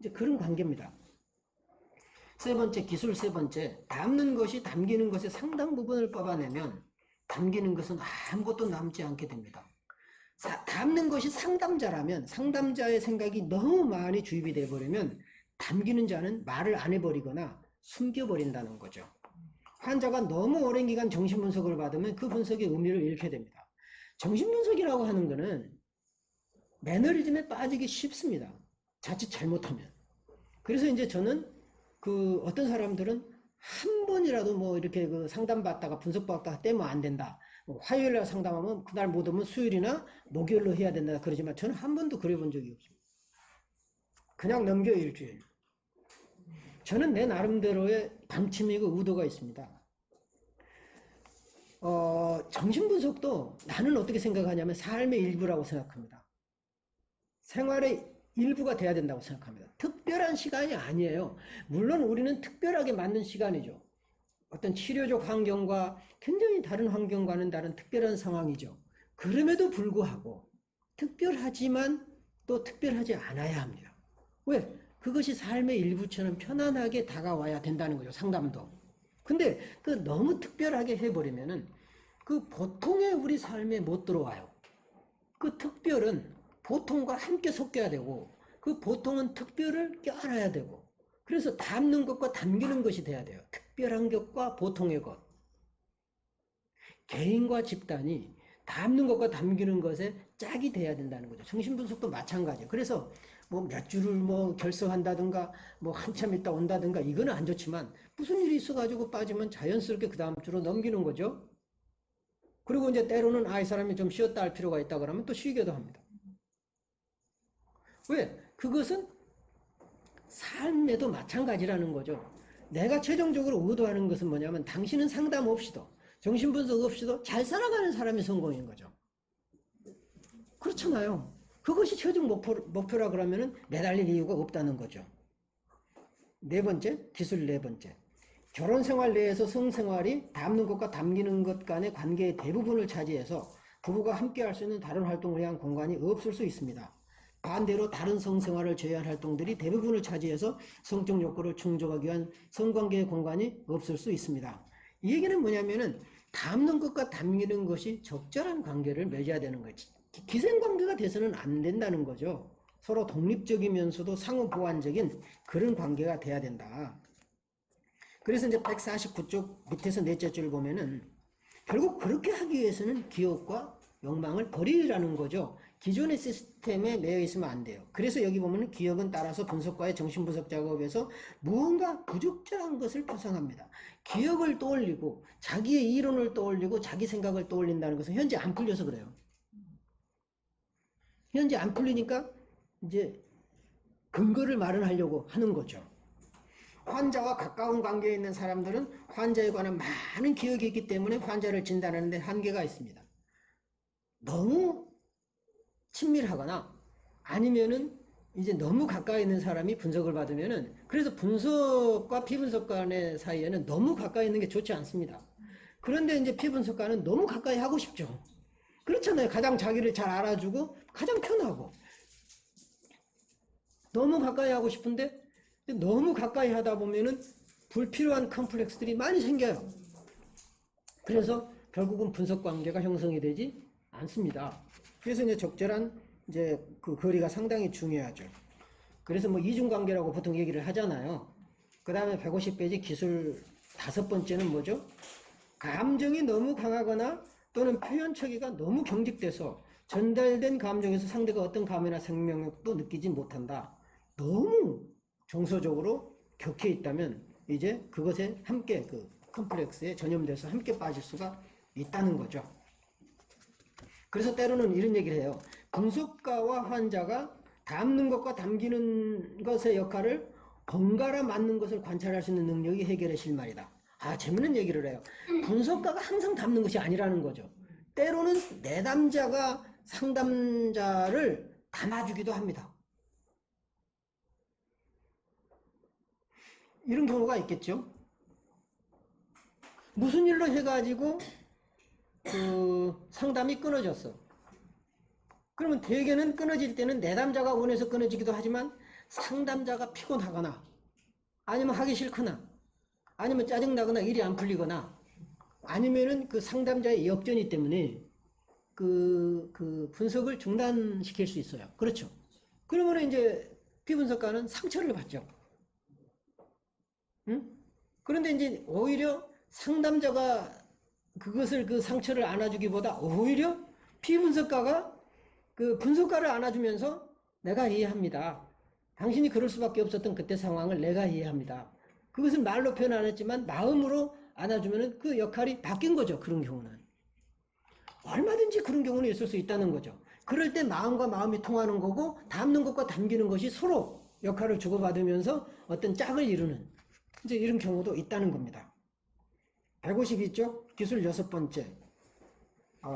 이제 그런 관계입니다. 세 번째, 기술 세 번째, 담는 것이 담기는 것의 상당 부분을 뽑아내면 담기는 것은 아무것도 남지 않게 됩니다. 담는 것이 상담자라면 상담자의 생각이 너무 많이 주입이 돼버리면 담기는 자는 말을 안 해버리거나 숨겨버린다는 거죠. 환자가 너무 오랜 기간 정신분석을 받으면 그 분석의 의미를 잃게 됩니다. 정신분석이라고 하는 것은 매너리즘에 빠지기 쉽습니다. 자칫 잘못하면. 그래서 이제 저는 어떤 사람들은 한 번이라도 뭐 이렇게 상담받다가 분석받다가 떼면 안 된다. 화요일날 상담하면 그날 못 오면 수요일이나 목요일로 해야 된다 그러지만 저는 한 번도 그래 본 적이 없습니다. 그냥 넘겨요, 일주일. 저는 내 나름대로의 방침이고 의도가 있습니다. 정신분석도 나는 어떻게 생각하냐면 삶의 일부라고 생각합니다. 생활의 일부가 돼야 된다고 생각합니다. 특별한 시간이 아니에요. 물론 우리는 특별하게 만든 시간이죠. 어떤 치료적 환경과 굉장히 다른 환경과는 다른 특별한 상황이죠. 그럼에도 불구하고 특별하지만 또 특별하지 않아야 합니다. 왜? 그것이 삶의 일부처럼 편안하게 다가와야 된다는 거죠. 상담도. 근데 너무 특별하게 해버리면은 보통의 우리 삶에 못 들어와요. 그 특별은 보통과 함께 섞여야 되고 그 보통은 특별을 껴안아야 되고 그래서 담는 것과 담기는 것이 돼야 돼요. 특별한 것과 보통의 것. 개인과 집단이 담는 것과 담기는 것에 짝이 돼야 된다는 거죠. 정신분석도 마찬가지예요. 그래서 뭐 몇 주를 뭐 결석한다든가 뭐 한참 있다 온다든가 이거는 안 좋지만 무슨 일이 있어가지고 빠지면 자연스럽게 그 다음 주로 넘기는 거죠. 그리고 이제 때로는 이 사람이 좀 쉬었다 할 필요가 있다 그러면 또 쉬기도 합니다. 왜? 그것은 삶에도 마찬가지라는 거죠. 내가 최종적으로 의도하는 것은 뭐냐면 당신은 상담 없이도 정신분석 없이도 잘 살아가는 사람이 성공인 거죠. 그렇잖아요. 그것이 최종 목표라 그러면 매달릴 이유가 없다는 거죠. 네 번째, 기술 네 번째. 결혼생활 내에서 성생활이 담는 것과 담기는 것 간의 관계의 대부분을 차지해서 부부가 함께 할 수 있는 다른 활동을 위한 공간이 없을 수 있습니다. 반대로 다른 성생활을 제외한 활동들이 대부분을 차지해서 성적 욕구를 충족하기 위한 성관계의 공간이 없을 수 있습니다. 이 얘기는 뭐냐면은 담는 것과 담기는 것이 적절한 관계를 맺어야 되는 거지. 기생관계가 돼서는 안 된다는 거죠. 서로 독립적이면서도 상호 보완적인 그런 관계가 돼야 된다. 그래서 이제 149쪽 밑에서 넷째 줄 보면은 결국 그렇게 하기 위해서는 기억과 욕망을 버리라는 거죠. 기존의 시스템에 매여 있으면 안 돼요. 그래서 여기 보면 기억은 따라서 분석과의 정신분석 작업에서 무언가 부적절한 것을 표상합니다. 기억을 떠올리고 자기의 이론을 떠올리고 자기 생각을 떠올린다는 것은 현재 안 풀려서 그래요. 현재 안 풀리니까 이제 근거를 마련하려고 하는 거죠. 환자와 가까운 관계에 있는 사람들은 환자에 관한 많은 기억이 있기 때문에 환자를 진단하는 데 한계가 있습니다. 너무 친밀하거나 아니면은 이제 너무 가까이 있는 사람이 분석을 받으면은 그래서 분석과 피분석관의 사이에는 너무 가까이 있는 게 좋지 않습니다. 그런데 이제 피분석관은 너무 가까이 하고 싶죠. 그렇잖아요. 가장 자기를 잘 알아주고 가장 편하고 너무 가까이 하고 싶은데 너무 가까이 하다 보면은 불필요한 컴플렉스들이 많이 생겨요. 그래서 결국은 분석 관계가 형성이 되지 않습니다. 그래서 이제 적절한 이제 그 거리가 상당히 중요하죠. 그래서 뭐 이중관계라고 보통 얘기를 하잖아요. 그 다음에 150페이지 기술 다섯 번째는 뭐죠? 감정이 너무 강하거나 또는 표현 처기가 너무 경직돼서 전달된 감정에서 상대가 어떤 감이나 생명력도 느끼지 못한다. 너무 정서적으로 격해 있다면 이제 그것에 함께 그 컴플렉스에 전염돼서 함께 빠질 수가 있다는 거죠. 그래서 때로는 이런 얘기를 해요. 분석가와 환자가 담는 것과 담기는 것의 역할을 번갈아 맞는 것을 관찰할 수 있는 능력이 해결의 실마리다. 재밌는 얘기를 해요. 분석가가 항상 담는 것이 아니라는 거죠. 때로는 내담자가 상담자를 담아주기도 합니다. 이런 경우가 있겠죠. 무슨 일로 해가지고 그 상담이 끊어졌어. 그러면 대개는 끊어질 때는 내담자가 원해서 끊어지기도 하지만 상담자가 피곤하거나 아니면 하기 싫거나 아니면 짜증나거나 일이 안 풀리거나 아니면은 그 상담자의 역전이 때문에 그 분석을 중단시킬 수 있어요. 그렇죠. 그러면 이제 피분석가는 상처를 받죠. 응? 그런데 이제 오히려 상담자가 그것을 그 상처를 안아주기보다 오히려 피분석가가 그 분석가를 안아주면서 내가 이해합니다. 당신이 그럴 수밖에 없었던 그때 상황을 내가 이해합니다. 그것을 말로 표현 안 했지만 마음으로 안아주면 그 역할이 바뀐 거죠. 그런 경우는. 얼마든지 그런 경우는 있을 수 있다는 거죠. 그럴 때 마음과 마음이 통하는 거고 담는 것과 담기는 것이 서로 역할을 주고받으면서 어떤 짝을 이루는 이제 이런 경우도 있다는 겁니다. 152쪽 기술 6번째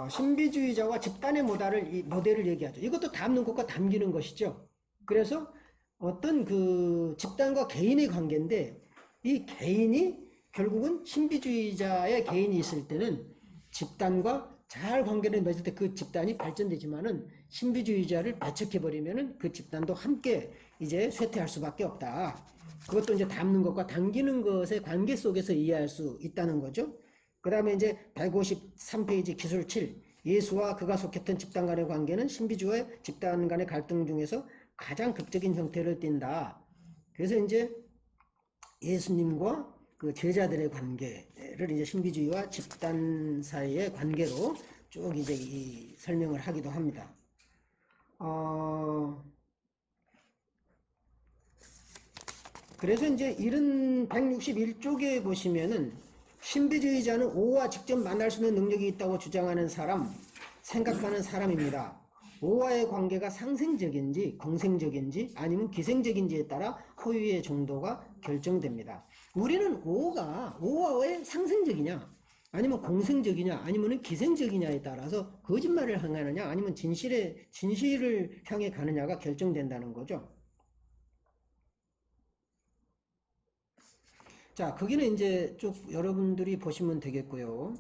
신비주의자와 집단의 모델을 얘기하죠. 이것도 담는 것과 담기는 것이죠. 그래서 어떤 그 집단과 개인의 관계인데 이 개인이 결국은 신비주의자의 개인이 있을 때는 집단과 잘 관계를 맺을 때 그 집단이 발전되지만은 신비주의자를 배척해버리면은 그 집단도 함께 이제 쇠퇴할 수밖에 없다. 그것도 이제 담는 것과 당기는 것의 관계 속에서 이해할 수 있다는 거죠. 그 다음에 이제 153페이지 기술 7. 예수와 그가 속했던 집단 간의 관계는 신비주의와 집단 간의 갈등 중에서 가장 극적인 형태를 띈다. 그래서 이제 예수님과 그 제자들의 관계를 이제 신비주의와 집단 사이의 관계로 쭉 이제 이 설명을 하기도 합니다. 그래서 이제 이런 161쪽에 보시면은 신비주의자는 오와 직접 만날 수 있는 능력이 있다고 주장하는 사람, 생각하는 사람입니다. 오와의 관계가 상생적인지 공생적인지 아니면 기생적인지에 따라 호유의 정도가 결정됩니다. 우리는 오가 오와의 상생적이냐 아니면 공생적이냐 아니면 기생적이냐에 따라서 거짓말을 향하느냐 아니면 진실을 향해 가느냐가 결정된다는 거죠. 자, 거기는 이제 쭉 여러분들이 보시면 되겠고요.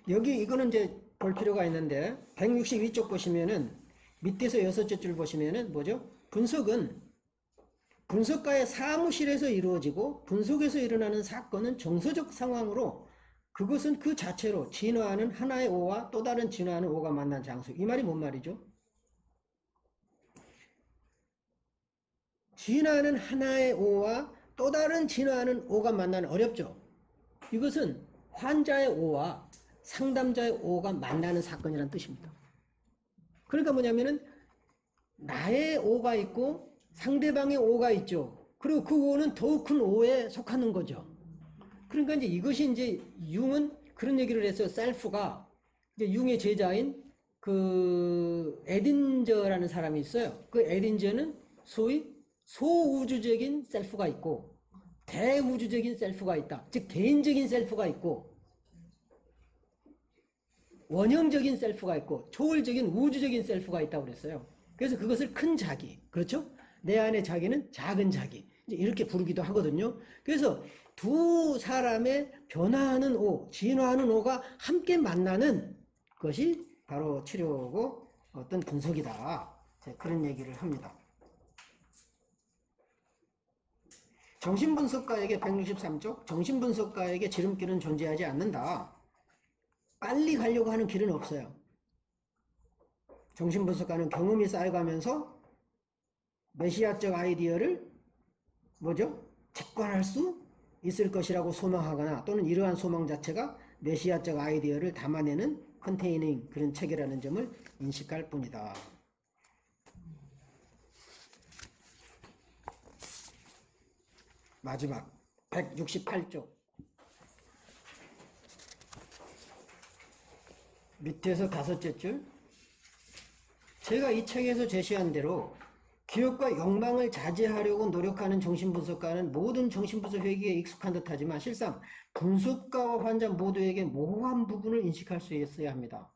여기 이거는 이제 볼 필요가 있는데 162쪽 보시면은 밑에서 6째 줄 보시면은 뭐죠? 분석은 분석가의 사무실에서 이루어지고 분석에서 일어나는 사건은 정서적 상황으로 그것은 그 자체로 진화하는 하나의 오와 또 다른 진화하는 오가 만난 장소. 이 말이 뭔 말이죠? 진화하는 하나의 오와 또 다른 진화하는 오가 만나는 어렵죠. 이것은 환자의 오와 상담자의 오가 만나는 사건이라는 뜻입니다. 그러니까 뭐냐면은 나의 오가 있고 상대방의 오가 있죠. 그리고 그 오는 더욱 큰 오에 속하는 거죠. 그러니까 이제 이것이 이제 융은 그런 얘기를 했어요. 셀프가 이제 융의 제자인 그 에딘저라는 사람이 있어요. 그 에딘저는 소위 소우주적인 셀프가 있고 대우주적인 셀프가 있다. 즉 개인적인 셀프가 있고 원형적인 셀프가 있고 초월적인 우주적인 셀프가 있다고 그랬어요. 그래서 그것을 큰 자기, 그렇죠? 내 안의 자기는 작은 자기 이렇게 부르기도 하거든요. 그래서 두 사람의 변화하는 오, 진화하는 오가 함께 만나는 것이 바로 치료고 어떤 분석이다. 그런 얘기를 합니다. 정신분석가에게 163쪽 정신분석가에게 지름길은 존재하지 않는다. 빨리 가려고 하는 길은 없어요. 정신분석가는 경험이 쌓여가면서 메시아적 아이디어를 뭐죠? 직관할 수 있을 것이라고 소망하거나 또는 이러한 소망 자체가 메시아적 아이디어를 담아내는 컨테이닝 그런 체계라는 점을 인식할 뿐이다. 마지막 168쪽 밑에서 5째 줄 제가 이 책에서 제시한 대로 기억과 욕망을 자제하려고 노력하는 정신분석가는 모든 정신분석 회계에 익숙한 듯하지만 실상 분석가와 환자 모두에게 모호한 부분을 인식할 수 있어야 합니다.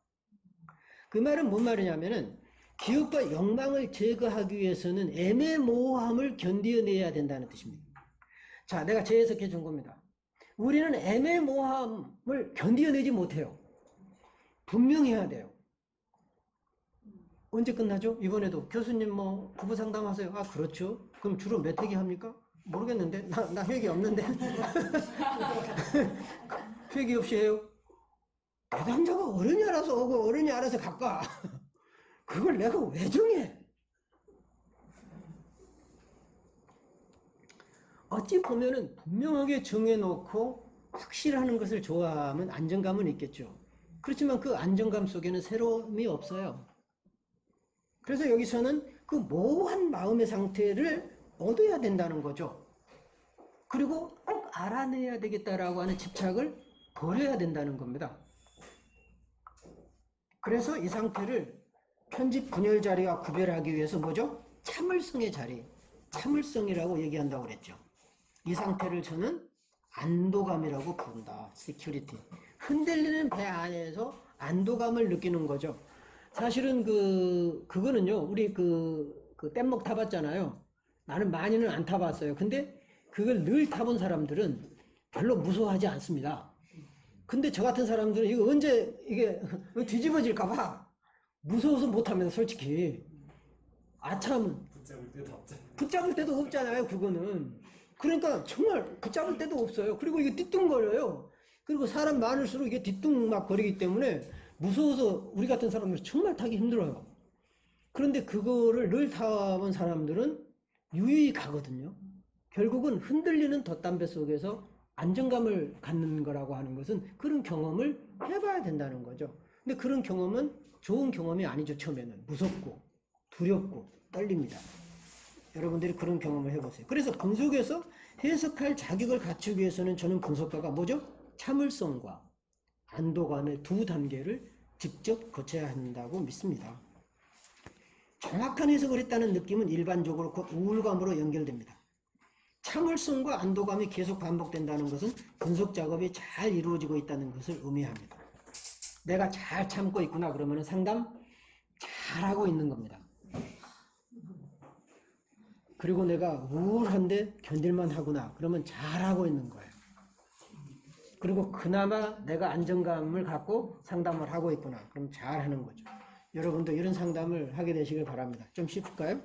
그 말은 뭔 말이냐면은 기억과 욕망을 제거하기 위해서는 애매모호함을 견뎌내야 된다는 뜻입니다. 자, 내가 재해석해 준 겁니다. 우리는 애매모호함을 견뎌내지 못해요. 분명해야 돼요. 언제 끝나죠? 이번에도 교수님 뭐 부부 상담하세요. 아 그렇죠. 그럼 주로 몇 회기 합니까? 모르겠는데 나 회기 없는데 회기 없이 해요. 대담자가 어른이 알아서 오고 어른이 알아서 갈까? 그걸 내가 왜 정해? 어찌 보면은 분명하게 정해놓고 확실하는 것을 좋아하면 안정감은 있겠죠. 그렇지만 그 안정감 속에는 새로움이 없어요. 그래서 여기서는 그 모호한 마음의 상태를 얻어야 된다는 거죠. 그리고 꼭 알아내야 되겠다라고 하는 집착을 버려야 된다는 겁니다. 그래서 이 상태를 편집 분열 자리와 구별하기 위해서 뭐죠? 참을성의 자리, 참을성이라고 얘기한다고 그랬죠. 이 상태를 저는 안도감이라고 부른다. security. 흔들리는 배 안에서 안도감을 느끼는 거죠. 사실은 그거는요, 우리 뗏목 타봤잖아요. 나는 많이는 안 타봤어요. 근데 그걸 늘 타본 사람들은 별로 무서워하지 않습니다. 근데 저 같은 사람들은 이거 언제 이게 뒤집어질까봐 무서워서 못합니다, 솔직히. 아참. 붙잡을 때도 없잖아요, 그거는. 그러니까 정말 붙잡을 때도 없어요. 그리고 이게 뒤뚱거려요. 그리고 사람 많을수록 이게 뒤뚱 막 거리기 때문에 무서워서 우리 같은 사람들 정말 타기 힘들어요. 그런데 그거를 늘 타본 사람들은 유유히 가거든요. 결국은 흔들리는 돛담배 속에서 안정감을 갖는 거라고 하는 것은 그런 경험을 해봐야 된다는 거죠. 근데 그런 경험은 좋은 경험이 아니죠. 처음에는 무섭고 두렵고 떨립니다. 여러분들이 그런 경험을 해보세요. 그래서 분석에서 해석할 자격을 갖추기 위해서는 저는 분석가가 뭐죠? 참을성과 안도감의 두 단계를 직접 거쳐야 한다고 믿습니다. 정확한 해석을 했다는 느낌은 일반적으로 곧 우울감으로 연결됩니다. 참을성과 안도감이 계속 반복된다는 것은 분석 작업이 잘 이루어지고 있다는 것을 의미합니다. 내가 잘 참고 있구나 그러면 상담 잘하고 있는 겁니다. 그리고 내가 우울한데 견딜만 하구나 그러면 잘하고 있는 거예요. 그리고 그나마 내가 안정감을 갖고 상담을 하고 있구나 그럼 잘하는 거죠. 여러분도 이런 상담을 하게 되시길 바랍니다. 좀 쉽을까요?